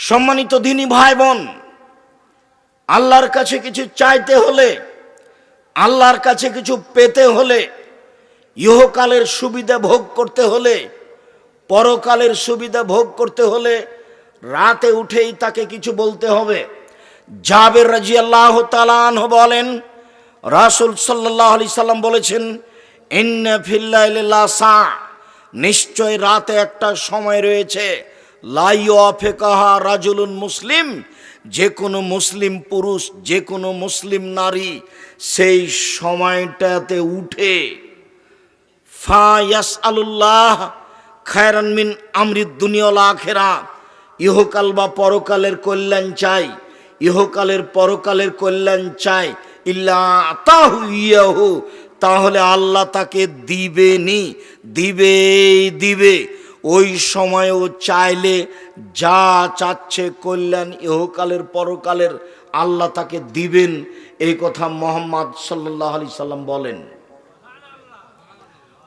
সম্মানিত দিনী ভাই বোন, আল্লাহর কাছে কিছু চাইতে হলে, আল্লাহর কাছে কিছু পেতে হলে, ইহকালের সুবিধা ভোগ করতে হলে, পরকালের সুবিধা ভোগ করতে হলে রাতে উঠেই তাকে কিছু বলতে হবে। জাবের রাদিয়াল্লাহু তাআলা আনহু বলেন, রাসূল সাল্লাল্লাহু আলাইহি সাল্লাম বলেছেন, ইন্না ফিল লাইলি লাসা, নিশ্চয় রাতে একটা সময় রয়েছে, লা ইউআফিকাহা রাজুলুন মুসলিম, যে কোনো মুসলিম পুরুষ, যে কোনো মুসলিম নারী সেই সময়টাতে উঠে ফা ইয়াসআলুল্লাহ খায়রান মিন আমরিদ দুনিয়া ওয়াল আখিরাহ, ইহকাল বা পরকালের কল্যাণ চাই, ইহকালের পরকালের কল্যাণ চাই, ইল্লা আতাহু ইয়াহু, তাহলে আল্লাহ তাকে দিবেনি, দিবে। ওই সময়ও চাইলে যা চাচ্ছে কল্যাণ ইহকালের পরকালের আল্লাহ তাকে দিবেন। এই কথা মুহাম্মদ সাল্লাল্লাহু আলাইহি সাল্লাম বলেন।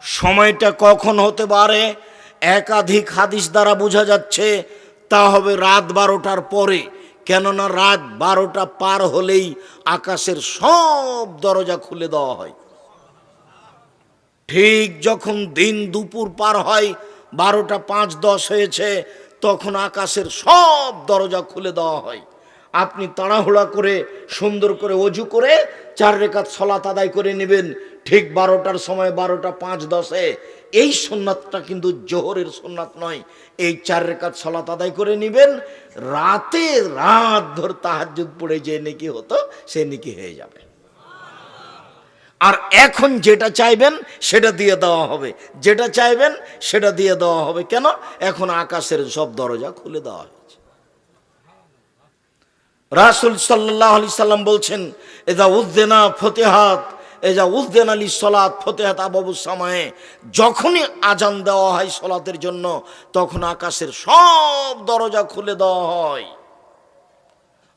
সময়টা কখন হতে পারে একাধিক হাদিস দ্বারা বোঝা যাচ্ছে, তা হবে রাত 12টার পরে। কেননা রাত 12টা পার হলেই আকাশের সব দরজা খুলে দেওয়া হয়। ঠিক যখন দিন দুপুর পার হয়, 12টা 5-10 হয়েছে, তখন আকাশের সব দরজা খুলে দেওয়া হয়। আপনি তাড়াহুড়া করে সুন্দর করে ওযু করে 4 রাকাত সালাত আদায় করে নেবেন ঠিক 12টার সময়, 12টা 5-10-এ। এই সুন্নাতটা কিন্তু জোহরের সুন্নাত নয়। এই 4 রাকাত সালাত আদায় করে নেবেন, রাত ধরে তাহাজ্জুদ পড়ে যে নেকি হতো সে নেকি হয়ে যাবে। আর এখন যেটা চাইবেন সেটা দিয়ে দেওয়া হবে, যেটা চাইবেন সেটা দিয়ে দেওয়া হবে। কেন? এখন আকাশের সব দরজা খুলে দেওয়া হয়েছে। রাসূল সাল্লাল্লাহু আলাইহি সাল্লাম বলছেন, ইযা উযযিনা ফতিহাত, ইযা উযযিনা লিস-সালাত ফতিহাত আবওয়াবুস সামায়ে, যখনই আজান দেওয়া হয় সালাতের জন্য তখন আকাশের সব দরজা খুলে দেওয়া হয়।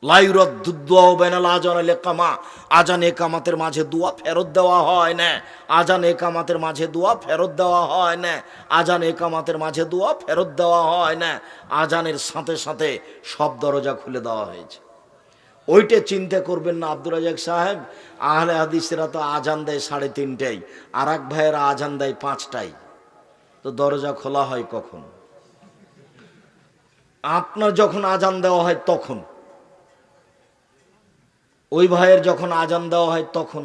লা ইউরাদ্দু দুআ বাইনাল আযান ওয়াল ইকামা, আজান ইকামাতের মাঝে দোয়া ফেরত দেওয়া হয় না, আজান ইকামাতের মাঝে দোয়া ফেরত দেওয়া হয় না, আজান ইকামাতের মাঝে দোয়া ফেরত দেওয়া হয় না। আজানের সাথে সাথে সব দরজা খুলে দেওয়া হয়েছে। ওইটা চিন্তা করবেন না আব্দুর রাজ্জাক সাহেব, আহলে হাদিসেরা তো আজান দেয় 3:30টায়, আর এক ভাইয়েরা আজান দেয় 5টায়, তো দরজা খোলা হয় কখন? আপনার যখন আজান দেওয়া হয় তখন, ওই ভাইয়ের যখন আজান দেওয়া হয় তখন।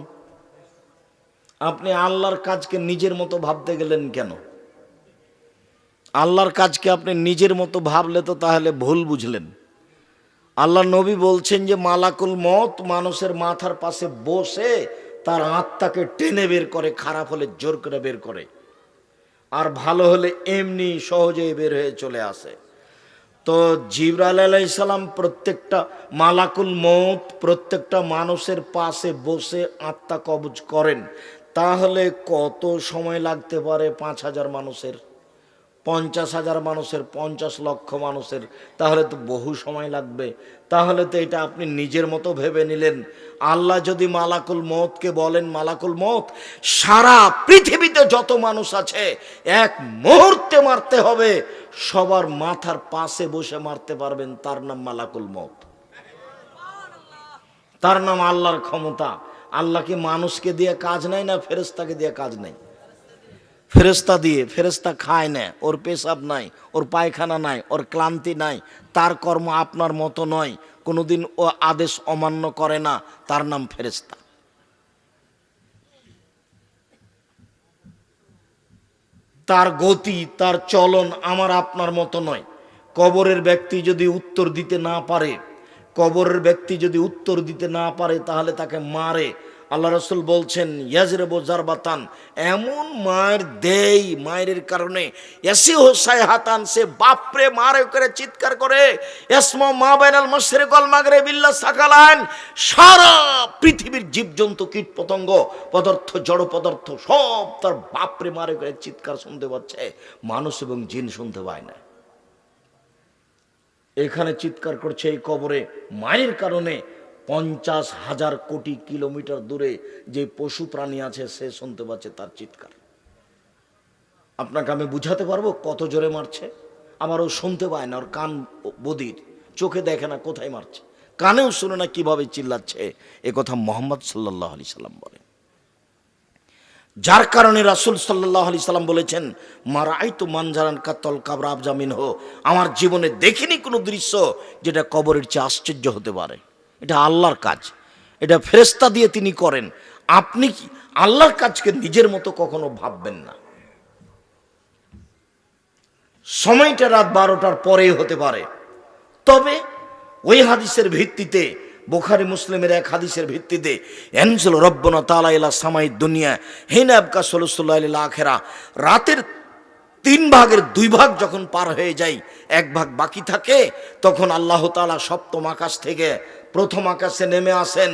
আপনি আল্লাহর কাজকে নিজের মতো ভাবতে গেলেন কেন? আল্লাহর কাজকে আপনি নিজের মতো ভাবলে তো তাহলে ভুল বুঝলেন। আল্লাহ নবী বলছেন যে মালাকুল মউত মানুষের মাথার পাশে বসে তার আত্মাকে টেনে বের করে, খারাপ হলে জোর করে বের করে, আর ভালো হলে এমনি সহজেই বের হয়ে চলে আসে। তো জিবরাইল আলাইহিস সালাম প্রত্যেকটা মালাকুল মউত প্রত্যেকটা মানুষের পাশে বসে আত্মা কবজ করেন। তাহলে কত সময় লাগতে পারে? 5,000 মানুষের, 50,000 মানুষের, 50 লক্ষ মানুষের, তাহলে তো বহু সময় লাগবে। তাহলে তো এটা আপনি নিজের মতো ভেবে নিলেন। আল্লাহ যদি মালাকুল মউতকে বলেন, মালাকুল মউত সারা পৃথিবীতে যত মানুষ আছে এক মুহূর্তে মারতে হবে, সবার মাথার পাশে বসে মারতে পারবেন, তার নাম মালাকুল মউত, তার নাম আল্লাহর ক্ষমতা। আল্লাহ কি মানুষকে দিয়ে কাজ নেয় না ফেরেশতাকে দিয়ে কাজ নেয়? ফেরেশতা দিয়ে, ফেরেশতা খায় না, ওর পেশাব নাই, ওর পায়খানা নাই, ওর ক্লান্তি নাই, তার কর্ম আপনার মতো নয়, কোনোদিন ও আদেশ অমান্য করে না, তার নাম ফেরেশতা। তার গতি, তার চলন আমার আপনার মতো নয়। কবরের ব্যক্তি যদি উত্তর দিতে না পারে, কবরের ব্যক্তি যদি উত্তর দিতে না পারে তাহলে তাকে মারে। আল্লাহ রাসূল বলছেন, ইয়াজরিবু জারবাতান, এমন মায়ের দেয়, মায়ের কারণে এসি হোসাই হাতান, সে বাপরে মারে করে চিৎকার করে, ইসমা মা বাইনাল মাশরিক ওয়াল মাগরিব ইল্লা সাকালান, সারা পৃথিবীর জীবজন্তু কীট পতঙ্গ পদার্থ জড় পদার্থ সব তার বাপরে মারে করে চিৎকার শুনতে পাচ্ছে, মানুষ এবং জিন শুনতে পায় না। এখানে চিৎকার করছে এই কবরে মায়ের কারণে, 50,000 কোটি কিলোমিটার দূরে যে পশু প্রাণী আছে সে শুনতে পাচ্ছে তার চিৎকার। আপনাকে আমি বুঝাতে পারবো কত জোরে মারছে? আবার ও শুনতে পায় না, ওর কান বধির, চোখে দেখে না কোথায় মারছে, কানেও শুনে না কিভাবে চিল্লাচ্ছে। এ কথা মুহাম্মদ সাল্লাল্লাহু আলাইহি সাল্লাম বলেন। যার কারণে রাসূল সাল্লাল্লাহু আলাইহি সাল্লাম বলেছেন, মারাআইতু মানজারান কাতল কাবর আবজামিন হো, আমার জীবনে দেখিনি কোনো দৃশ্য যেটা কবরের চেয়ে আশ্চর্য হতে পারে। এটা আল্লাহর কাজ, এটা ফেরেশতা দিয়ে তিনি করেন। আপনি কি আল্লাহর কাজকে নিজের মতো কখনো ভাববেন না। সময়টা রাত 12টার পরেই হতে পারে, তবে ওই হাদিসের ভিত্তিতে, বুখারী মুসলিমের এক হাদিসের ভিত্তিতে, এনজেল রব্বনা তাআলা ইলা সামাই দুনিয়া হিনা আবকা সলুসুল্লাহ ইলা আখিরা, রাতের 3 ভাগের 2 ভাগ যখন পার হয়ে যায়, 1 ভাগ বাকি থাকে, তখন আল্লাহ তাআলা সপ্তম আকাশ থেকে প্রথম আকাশে নেমে আসেন।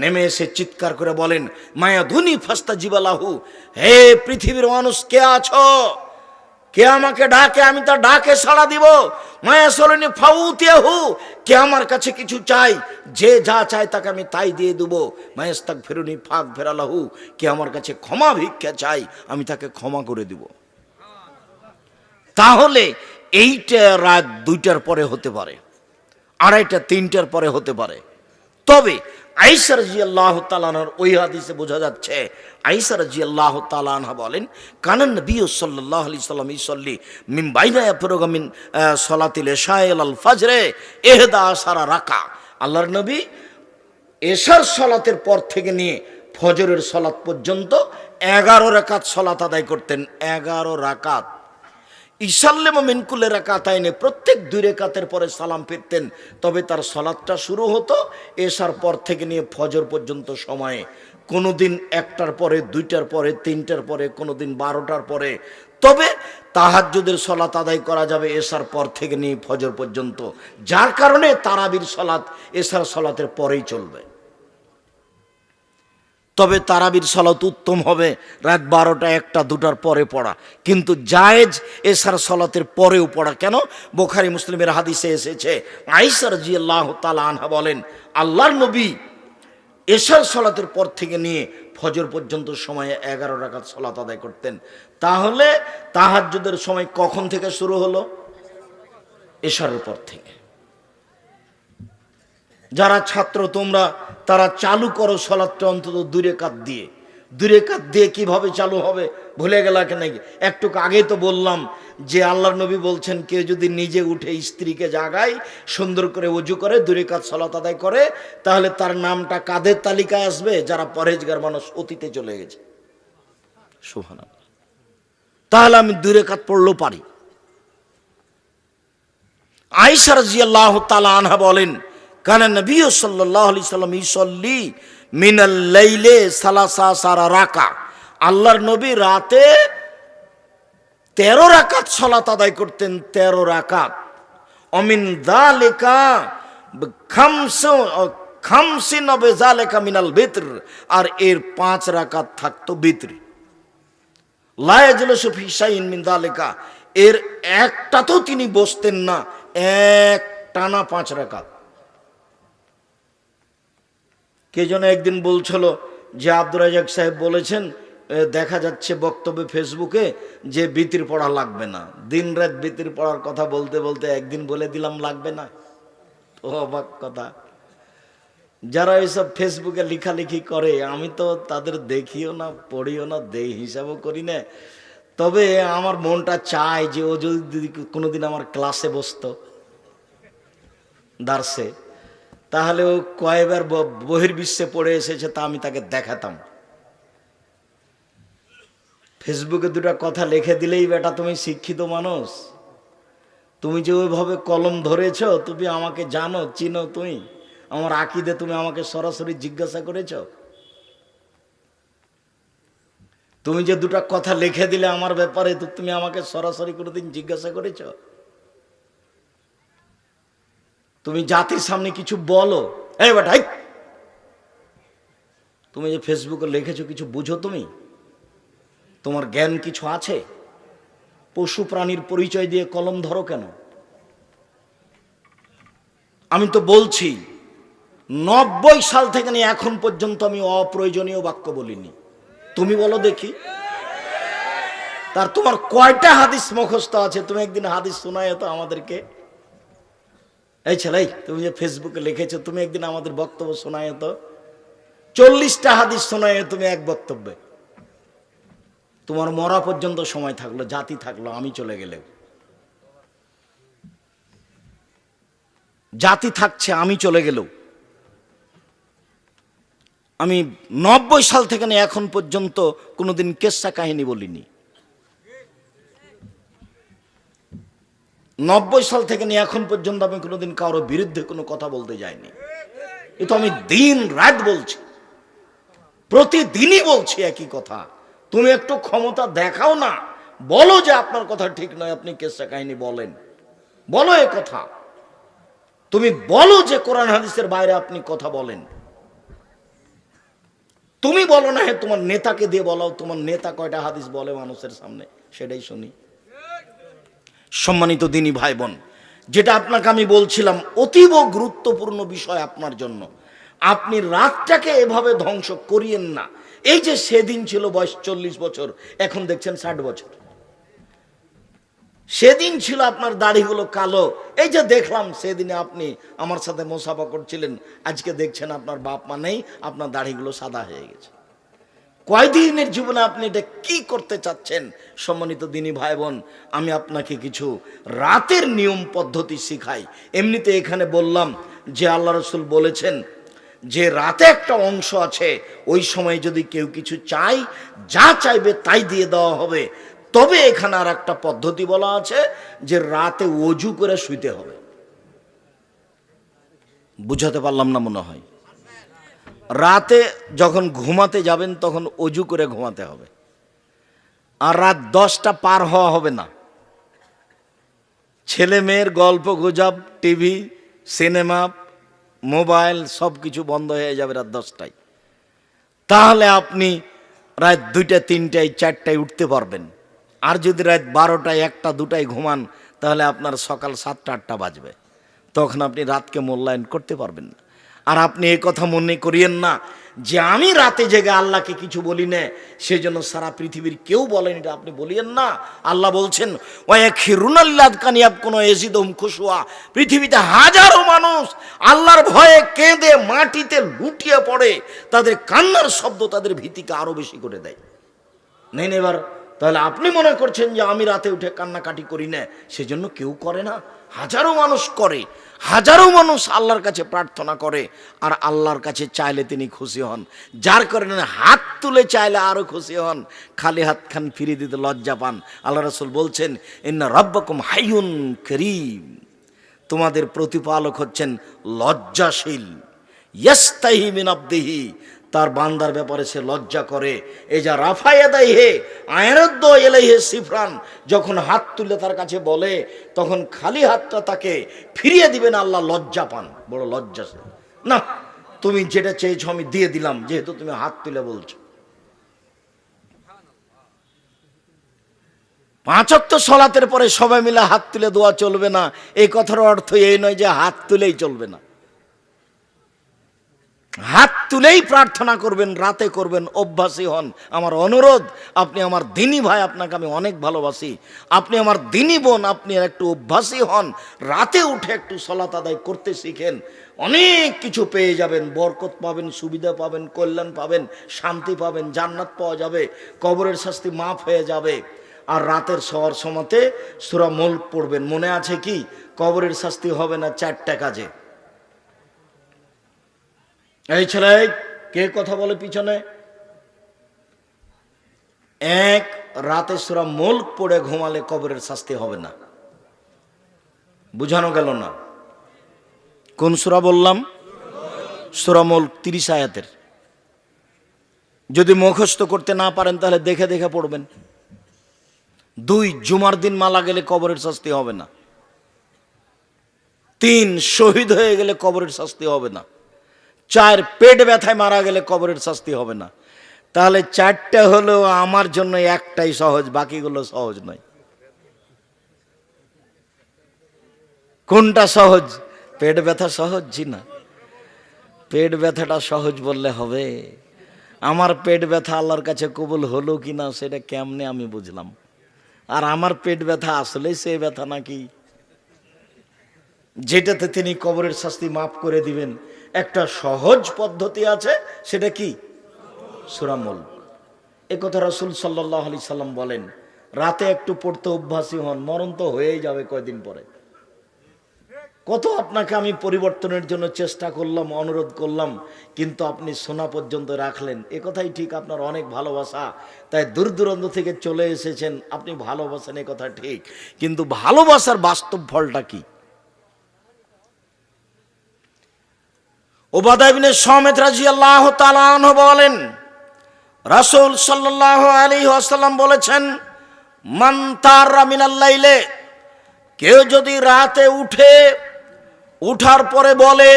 নেমে এসে চিৎকার করে বলেন, মায়া ধুনি ফাস্তা জিবালাহু, হে পৃথিবীর মানুষ কে আছো, কে আমাকে ডাকে, আমি তার ডাকে সাড়া দিব। মায়া সলনি ফাউতিয়াহু, কে আমার কাছে কিছু চাই, যে যা চায় তাকে আমি তাই দিয়ে দেবো। মায়াস্তাক ফেরুনি ফাক ফেরালাহু, কে আমার কাছে ক্ষমা ভিক্ষা চাই, আমি তাকে ক্ষমা করে দিব। তাহলে এইটা রাত 2টার পরে হতে পারে, 2:30 3টার পরে হতে পারে। তবে আয়েশা রাদিয়াল্লাহু তাআলা আনহার ওই হাদিসে বোঝা যাচ্ছে, আয়েশা রাদিয়াল্লাহু তাআলা আনহা বলেন, কানান নবী সাল্লাল্লাহু আলাইহি সাল্লাম ইসল্লি মিন বাইনা ইয়াফরুগা মিন সালাতিল ইশা ইলাল ফাজরে 11 রাকা। আল্লাহর নবী এশার সালাতের পর থেকে নিয়ে ফজরের সালাত পর্যন্ত 11 রাকাত সালাত আদায় করতেন। 11 রাকাত। ইসাল্লাম মিনকুল্লি রাকাতাইনে, প্রত্যেক 2 রাকাতের পরে সালাম ফিরতেন। তবে তার সালাতটা শুরু হতো এশার পর থেকে নিয়ে ফজর পর্যন্ত সময়ে, কোনোদিন 1টার পরে, 2টার পরে, 3টার পরে, কোনোদিন 12টার পরে। তবে তাহাজ্জুদের সালাত আদায় করা যাবে এশার পর থেকে নিয়ে ফজর পর্যন্ত, যার কারণে তারাবির সালাত এশার সালাতের পরেই চলবে। তবে তারাবির সালাত উত্তম হবে রাত 12টা, 1টা, 2টার পরে পড়া, কিন্তু জায়েজ এশার সালাতের পরেও পড়া। কেন? বুখারী মুসলিমের হাদিসে এসেছে, আয়েশা রাদিয়াল্লাহু তাআলা আনহা বলেন, আল্লাহর নবী এশার সালাতের পর থেকে নিয়ে ফজর পর্যন্ত সময়ে 11 রাকাত সালাত আদায় করতেন। তাহলে তাহাজ্জুদের সময় কখন থেকে শুরু হলো? এশারের পর থেকে। যারা ছাত্র তোমরা, তারা চালু করো সালাতটা অন্তত 2 রাকাত দিয়ে। 2 রাকাত দিয়ে কিভাবে চালু হবে ভুলে গেলা কেন? একটু আগে তো বললাম যে আল্লাহর নবী বলছেন, কেউ যদি নিজে উঠে স্ত্রীকে জাগায়, সুন্দর করে ওযু করে 2 রাকাত সালাত আদায় করে, তাহলে তার নামটা কাদের তালিকায় আসবে? যারা পরহেজগার মানুষ, অতীতে চলে গেছে। সুবহানাল্লাহ। তাহলে আমি 2 রাকাত পড়লেও পারি। আয়েশা রাদিয়াল্লাহু তাআলা আনহা বলেন, কানা নবী সাল্লাল্লাহু আলাইহি সাল্লাম ইসল্লি মিনাল লাইলে সালাসা রাকা, আল্লাহর নবী রাতে 13 রাকাত সালাত আদায় করতেন। 13 রাকাত। অমিন যালিকা খামসিন যালিকা মিনাল বিতর, আর এর 5 রাকাত থাকতো বিতর। লা ইয়াজলিসু ফি শাইইন মিন যালিকা, এর একটাতেও তিনি বসতেন না, এক টানা 5 রাকাত। কে যেন একদিন বলছিল যে আব্দুর রাজ্জাক সাহেব বলেছেন, দেখা যাচ্ছে বক্তব্যে ফেসবুকে, যে বিতির পড়া লাগবে না। দিন রাত বিতির পড়ার কথা বলতে বলতে একদিন বলে দিলাম লাগবে না। তো অবাক কথা, যারা এইসব ফেসবুকে লেখালেখি করে, আমি তো তাদের দেখিও না, পড়িও না, হিসাবও করি না। তবে আমার মনটা চায় যে ও যদি কোনোদিন আমার ক্লাসে বসতো, দার্সে, তাহলে ও কয়েকবার বহির্বিশ্বে পড়ে এসেছে তা আমি তাকে দেখাতাম। ফেসবুকে 2টা কথা লিখে দিলেই বেটা তুমি শিক্ষিত মানুষ, তুমি যে ওইভাবে কলম ধরেছ, তুমি আমাকে জানো, চিনো, তুমি আমার আকীদা তুমি আমাকে সরাসরি জিজ্ঞাসা করেছ, তুমি যে 2টা কথা লিখে দিলে আমার ব্যাপারে, তো তুমি আমাকে সরাসরি কোনোদিন জিজ্ঞাসা করেছ? তুমি জাতির সামনে কিছু বলো, এই বেটা তুমি যে ফেসবুকে লিখেছো কিছু বুঝো? তুমি, তোমার জ্ঞান কিছু আছে? পশু প্রাণীর পরিচয় দিয়ে কলম ধরো কেন? আমি তো বলছি 90 সাল থেকে নিয়ে এখন পর্যন্ত আমি অপ্রয়োজনীয় বাক্য বলিনি। তুমি বলো দেখি, তার তোমার কয়টা হাদিস মুখস্থ আছে? তুমি একদিন হাদিস শোনায় তো আমাদেরকে। এই ছেলে, তুমি যে ফেসবুকে লিখেছো, তুমি একদিন আমাদের বক্তব্য শোনায় তো, 40টা হাদিস শোনায় তুমি এক বক্তব্যে। তোমার মরা পর্যন্ত সময় থাকলো, জাতি থাকলো, আমি চলে গেলে, জাতি থাকছে, আমি চলে গেলেও, আমি 90 সাল থেকে নিয়ে এখন পর্যন্ত কোনোদিন কেসা কাহিনী বলিনি। 90 সাল থেকে নিয়ে এখন পর্যন্ত আমি কোনোদিন কারোর বিরুদ্ধে কোনো কথা বলতে যাইনি। এ তো আমি দিন রাত বলছি, প্রতিদিনই বলছি একই কথা। তুমি একটু ক্ষমতা দেখাও না, বলো যে আপনার কথা ঠিক নয়, আপনি কেসা কাহিনী বলেন, বলো এ কথা। তুমি বলো যে কোরআন হাদিসের বাইরে আপনি কথা বলেন। তুমি বলো না, হ্যাঁ তোমার নেতাকে দিয়ে বলো, তোমার নেতা কয়টা হাদিস বলে মানুষের সামনে, সেটাই শুনি। সম্মানিত দিনী ভাই বোন, যেটা আপনাকে আমি বলছিলাম, অতীব গুরুত্বপূর্ণ বিষয় আপনার জন্য। আপনি রাতটাকে এভাবে ধ্বংস করিয়েন না। এই যে সেদিন ছিল বয়স 40 বছর, এখন দেখছেন 60 বছর। সেদিন ছিল আপনার দাড়িগুলো কালো, এই যে দেখলাম সেদিনে আপনি আমার সাথে মোসাফা করছিলেন, আজকে দেখছেন আপনার বাপ মা নেই, আপনার দাড়িগুলো সাদা হয়ে গেছে। কয়দিনের জীবনে আপনি এটা কি করতে চাচ্ছেন? সম্মানিত দিনী ভাই বোন, আমি আপনাকে কিছু রাতের নিয়ম পদ্ধতি শিখাই। এমনিতে এখানে বললাম যে আল্লাহ রসুল বলেছেন যে রাতে একটা অংশ আছে, ওই সময় যদি কেউ কিছু চায়, যা চাইবে তাই দিয়ে দেওয়া হবে। তবে এখানে আর একটা পদ্ধতি বলা আছে যে রাতে ওযু করে শুইতে হবে। বুঝাতে পারলাম না মনে হয়। রাতে যখন ঘুমাতে যাবেন তখন ওযু করে ঘুমাতে হবে, আর রাত 10টা পার হওয়া হবে না। ছেলে মেয়ের গল্প গুজব, টিভি, সিনেমা, মোবাইল সব কিছু বন্ধ হয়ে যাবে রাত 10টায়। তাহলে আপনি রাত 2টা, 3টায়, 4টায় উঠতে পারবেন। আর যদি রাত 12টায়, 1টা, 2টায় ঘুমান, তাহলে আপনার সকাল 7টা, 8টা বাজবে। তখন আপনি রাতকে মূল্যায়ন করতে পারবেন না। আর আপনি এই কথা মনে করিয়েন না যে আমি রাতে জেগে আল্লাহকে কিছু বলি না, সেই জন্য সারা পৃথিবীর কেউ বলেন, এটা আপনি বলিয়েন না। আল্লাহ বলছেন পৃথিবীতে হাজারো মানুষ আল্লাহর ভয়ে কেঁদে মাটিতে লুটিয়ে পড়ে, তাদের কান্নার শব্দ তাদের ভীতিকে আরো বেশি করে দেয়। নেন এবার, তাহলে আপনি মনে করছেন যে আমি রাতে উঠে কান্নাকাটি করি না, সেজন্য কেউ করে না? হাজারো মানুষ করে, হাজারো মানুষ আল্লাহর কাছে প্রার্থনা করে, আর আল্লাহর কাছে চাইলে তিনি খুশি হন। যার কারণে হাত তুলে চাইলে আরো খুশি হন, খালি হাত খান ফিরিয়ে দিতে লজ্জা পান। আল্লাহ রাসূল বলছেন ইন্না রাব্বাকুম হাইয়ুন কারীম, তোমাদের প্রতিপালক হচ্ছেন লজ্জাশীল। ইয়াস্তাহি মিন আবদিহি, তার বান্দার ব্যাপারে সে লজ্জা করে। এই যা রাফায়াদাই হে আয়রদ্দ এলাইহে সিফরান, যখন হাত তুলে তার কাছে বলে, তখন খালি হাতটা তাকে ফিরিয়ে দিবেন, আল্লাহ লজ্জা পান, বড় লজ্জা। না, তুমি যেটা চেয়েছো আমি দিয়ে দিলাম, যেহেতু তুমি হাত তুলে বলছো। 5 ওয়াক্ত সালাতের পরে সবাই মিলে হাত তুলে দোয়া চলবে না, এই কথার অর্থ এই নয় যে হাত তুলেই চলবে না। হাত তুলেই প্রার্থনা করবেন, রাতে করবেন, অভ্যাসী হন। আমার অনুরোধ, আপনি আমার দিনী ভাই, আপনাকে আমি অনেক ভালোবাসি, আপনি আমার দিনী বোন, আপনি একটু অভ্যাসী হন, রাতে উঠে একটু সালাত আদায় করতে শিখেন। অনেক কিছু পেয়ে যাবেন, বরকত পাবেন, সুবিধা পাবেন, কল্যাণ পাবেন, শান্তি পাবেন, জান্নাত পাওয়া যাবে, কবরের শাস্তি মাফ হয়ে যাবে। আর রাতের শোয়ার সময়তে সূরা মুলক পড়বেন। মনে আছে কি? কবরের শাস্তি হবে না 4টা কাজে। এই ছেলে, কে কথা বলে পিছনে? 1, রাতে সূরা মুলক পড়ে ঘুমালে কবরের শাস্তি হবে না। বুঝানো গেল না? কোন সূরা বললাম? সূরা মুলক, 30 আয়াতের। যদি মুখস্থ করতে না পারেন তাহলে দেখে দেখে পড়বেন। 2, জুমার দিন মারা গেলে কবরের শাস্তি হবে না। 3, শহীদ হয়ে গেলে কবরের শাস্তি হবে না। 4, পেট ব্যথায় মারা গেলে কবরের শাস্তি হবে না। তাহলে 4টা হলো আমার জন্য, একটাই সহজ, বাকিগুলো সহজ নয়। কোনটা সহজ? পেট ব্যথা সহজ? জি না, পেট ব্যথাটা সহজ বললে হবে? আমার পেট ব্যথা আল্লাহর কাছে কবুল হলো কিনা সেটা কেমনে আমি বুঝলাম? আর আমার পেট ব্যথা আসলেই সে ব্যথা নাকি? যেটাতে তিনি কবরের শাস্তি মাফ করে দিবেন। একটা সহজ পদ্ধতি আছে, সেটা কি? সূরা মুলক। এ কথা রাসূল সাল্লাল্লাহু আলাইহি সাল্লাম বলেন। রাতে একটু পড়তে অভ্যাসী হন, মরণ তো হয়েই যাবে কয়দিন পরে। কত আপনাকে আমি পরিবর্তনের জন্য চেষ্টা করলাম, অনুরোধ করলাম, কিন্তু আপনি শোনা পর্যন্ত রাখলেন। এ কথাই ঠিক, আপনার অনেক ভালোবাসা, তাই দূর দূরান্ত থেকে চলে এসেছেন, আপনি ভালোবাসেন, এ কথা ঠিক, কিন্তু ভালোবাসার বাস্তব ফলটা কি? উবাদা ইবনে সামিত রাদিয়াল্লাহু তাআলা আনহু বলেন, রাসূল সাল্লাল্লাহু আলাইহি ওয়াসাল্লাম বলেছেন, মান তারা মিনাল লাইলে, কেউ যদি রাতে উঠার পরে বলে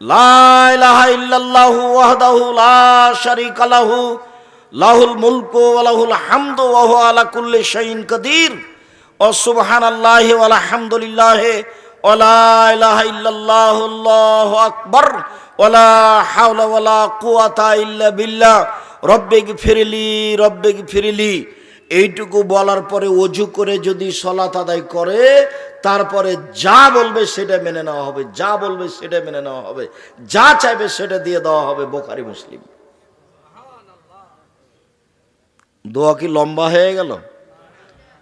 লা ইলাহা ইল্লাল্লাহু ওয়াহদাহু লা শারীকা লাহু লাহুল মুলকু ওয়া লাহুল হামদু ওয়া হুয়া আলা কুল্লি শাইইন কাদির ও সুবহানাল্লাহি ওয়া আলহামদুলিল্লাহি ওয়া লা ইলাহা ইল্লাল্লাহু আল্লাহু আকবার ওয়া লা হাওলা ওয়া লা কুওয়াতা ইল্লা বিল্লাহ রব্বিগফিরলি, এইটুকু বলার পরে ওযু করে যদি সালাত আদায় করে, তারপরে যা বলবে সেটা মেনে নেওয়া হবে, যা বলবে সেটা মেনে নেওয়া হবে, যা চাইবে সেটা দিয়ে দেওয়া হবে। বুখারী মুসলিম। দোয়া কি লম্বা হয়ে গেল?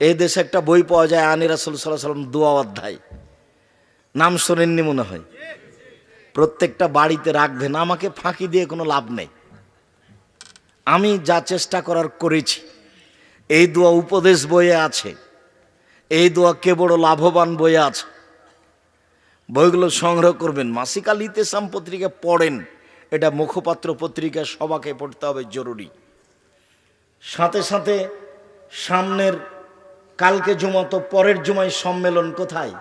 এই দেশে একটা বই পাওয়া যায়, আনি রাসূল সাল্লাল্লাহু আলাইহি ওয়াসাল্লাম দোয়া অধ্যায়, নাম শোনেননি মনে হয়। প্রত্যেকটা বাড়িতে রাখবেন, আমাকে ফাঁকি দিয়ে কোনো লাভ নেই। আমি যা চেষ্টা করার করেছি। এই দোয়া উপদেশ বইয়ে আছে, এই দোয়া কে বড় লাভবান বইয়ে আছে। বইগুলো সংগ্রহ করবেন। মাসিক আল ইতিসাম পত্রিকা পড়েন, এটা মুখপাত্র পত্রিকা, সবাকে পড়তে হবে, জরুরি। সাথে সাথে সামনের কালকে জুমা, তো পরের জুমায় সম্মেলন কোথায়?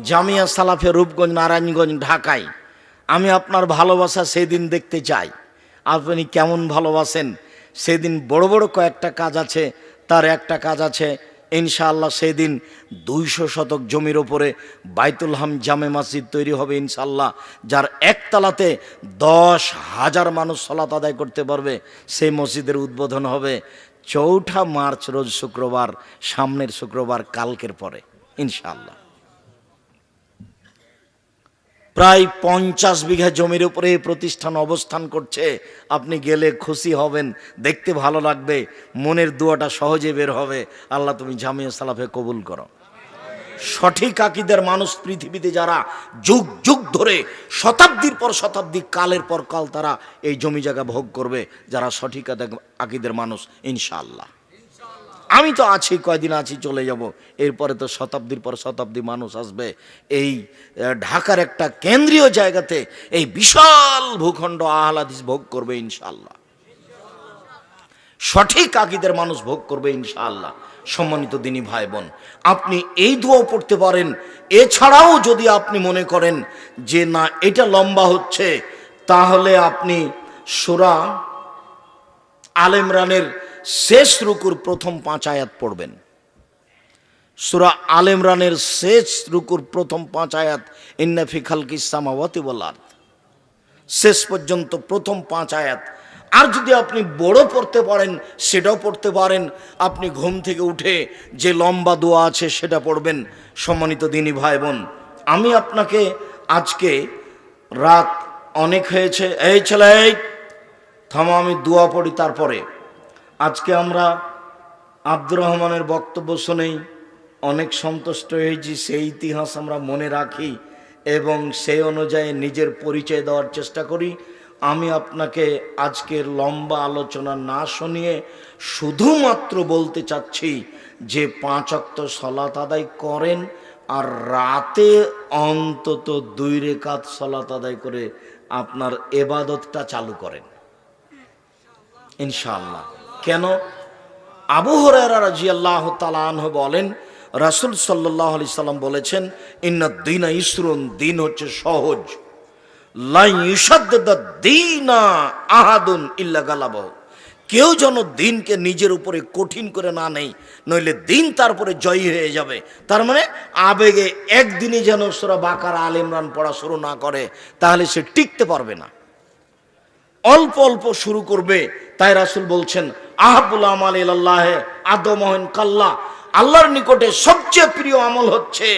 জামিয়া সালাফে রূপগঞ্জ, নারায়ণগঞ্জ, ঢাকায়। আমি আপনার ভালোবাসা সেদিন দেখতে চাই, আপনি কেমন ভালোবাসেন। সেদিন বড় বড় কয়েকটা কাজ আছে, তার একটা কাজ আছে ইনশাআল্লাহ। সেদিন 200 শতক জমির ওপরে বাইতুল হাম জামে মসজিদ তৈরি হবে ইনশাআল্লাহ, যার একতলাতে 10,000 মানুষ সালাত আদায় করতে পারবে। সেই মসজিদের উদ্বোধন হবে 4 মার্চ রোজ শুক্রবার, সামনের শুক্রবার, কালকের পরে ইনশাআল্লাহ। প্রায় 50 বিঘা জমির উপরে এই প্রতিষ্ঠান অবস্থান করছে। আপনি গেলে খুশি হবেন, দেখতে ভালো লাগবে, মনের দোয়াটা সহজে বের হবে। আল্লাহ তুমি জামিয়া সালাফে কবুল করো। সঠিক আকীদার মানুষ পৃথিবীতে যারা যুগ যুগ ধরে, শতাব্দীর পর শতাব্দী, কালের পর কাল তারা এই জমি জায়গা ভোগ করবে, যারা সঠিক আকীদার মানুষ ইনশাআল্লাহ। আমি তো আছি, কয়দিন আছি, চলে যাব। এরপরে তো শতাব্দীর পর শতাব্দী মানুষ আসবে। এই ঢাকার একটা কেন্দ্রীয় জায়গাতে এই বিশাল ভূখণ্ড আহলে হাদিস ভোগ করবে ইনশাআল্লাহ। সঠিক আকীদার মানুষ ভোগ করবে ইনশাআল্লাহ। সম্মানিত দিনী ভাই বোন, আপনি এই দোয়া পড়তে পারেন। এছাড়াও যদি আপনি মনে করেন যে না এটা লম্বা হচ্ছে, তাহলে আপনি সূরা আলে ইমরানের শেষ রুকুর প্রথম 5 আয়াত পড়বেন। সূরা আলে ইমরানের শেষ রুকুর প্রথম 5 আয়াত, ইন্না ফি খালকিস সামাওয়াতি ওয়াল আরদ, শেষ পর্যন্ত প্রথম 5 আয়াত। আর যদি আপনি বড় পড়তে পারেন সেটাও পড়তে পারেন। আপনি ঘুম থেকে উঠে যে লম্বা দোয়া আছে সেটা পড়বেন। সম্মানিত দিনী ভাই বোন, আমি আপনাকে আজকে রাত অনেক হয়েছে, এই ছেলে থামো, আমি দোয়া পড়ি তারপরে। আজকে আমরা আব্দুর রহমানের বক্তব্য শুনেই অনেক সন্তুষ্ট হয়েছি। সেই ইতিহাস আমরা মনে রাখি এবং সেই অনুযায়ী নিজের পরিচয় দেওয়ার চেষ্টা করি। আমি আপনাকে আজকের লম্বা আলোচনা না শুনিয়ে শুধুমাত্র বলতে চাচ্ছি যে 5 ওয়াক্ত সালাত আদায় করেন, আর রাতে অন্তত 2 রাকাত সালাত আদায় করে আপনার ইবাদতটা চালু করেন ইনশাআল্লাহ। কেন? আবু হুরায়রা রাদিয়াল্লাহু তাআলা আনহু বলেন, রাসূল সাল্লাল্লাহু আলাইহি সাল্লাম বলেছেন, ইন্নাদ দীনা ইসরুন, দিন হচ্ছে সহজ। লা ইউশাদ্দিদুদ-দীনা আহাদুন ইল্লা গালাবাহু, কেউ যেন দিনকে নিজের উপরে কঠিন করে না নেয়, নইলে দিন তারপরে জয়ী হয়ে যাবে। তার মানে আবেগে একদিনই যেন সূরা বাকারা, আলে ইমরান পড়া শুরু না করে, তাহলে সে টিকতে পারবে না। অল্প অল্প শুরু করবে। তাই রাসূল বলছেন, আহাবুল আমাল ইলাল্লাহ আদমহন কাল্লা, আল্লাহর নিকটে সবচেয়ে প্রিয় আমল হচ্ছে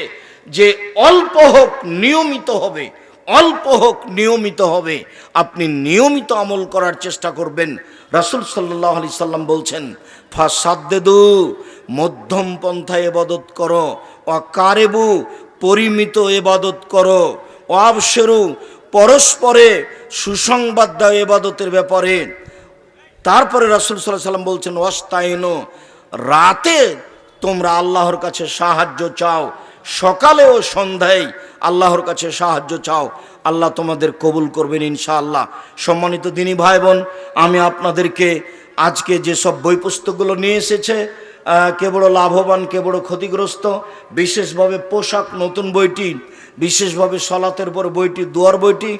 যে অল্প হোক নিয়মিত হবে, অল্প হোক নিয়মিত হবে। আপনি নিয়মিত আমল করার চেষ্টা করবেন। রাসূল সাল্লাল্লাহু আলাইহি সাল্লাম বলছেন, ফাসাদ্দেদু, মধ্যম পন্থায় ইবাদত করো, ওয়াকারেবু, পরিমিত ইবাদত করো, ওয়াবশিরু, পরস্পরে সুসংবাদ দাও ইবাদতের ব্যাপারে। তারপরে রাসূল সাল্লাল্লাহু আলাইহি সাল্লাম বলছেন, ওয়াস্তাইনু, রাতে তোমরা আল্লাহর কাছে সাহায্য চাও, সকালে ও সন্ধ্যায় আল্লাহর কাছে সাহায্য চাও, আল্লাহ তোমাদের কবুল করবেন ইনশাআল্লাহ। সম্মানিত দিনী ভাই বোন, আমি আপনাদেরকে আজকে যেসব বই পুস্তকগুলো নিয়ে এসেছে, কে বড় লাভবান কে বড় ক্ষতিগ্রস্ত, বিশেষভাবে পোশাক নতুন বইটি, বিশেষভাবে সলাতের পর বইটি, দুয়ার বইটি,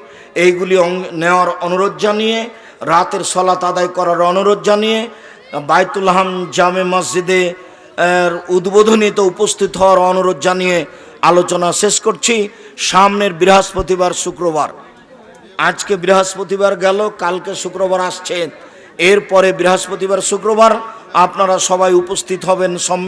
এইগুলি নেওয়ার অনুরোধ জানিয়ে, রাতের সলাত আদায় করার অনুরোধ জানিয়ে, বাইতুল হাম জামে মসজিদে উদ্বোধনীতে উপস্থিত হওয়ার অনুরোধ জানিয়ে আলোচনা শেষ করছি। সামনের বৃহস্পতিবার শুক্রবার, আজকে বৃহস্পতিবার গেল, কালকে শুক্রবার আসছে, এরপরে বৃহস্পতিবার শুক্রবার আপনারা সবাই উপস্থিত হবেন সম্মেলনে।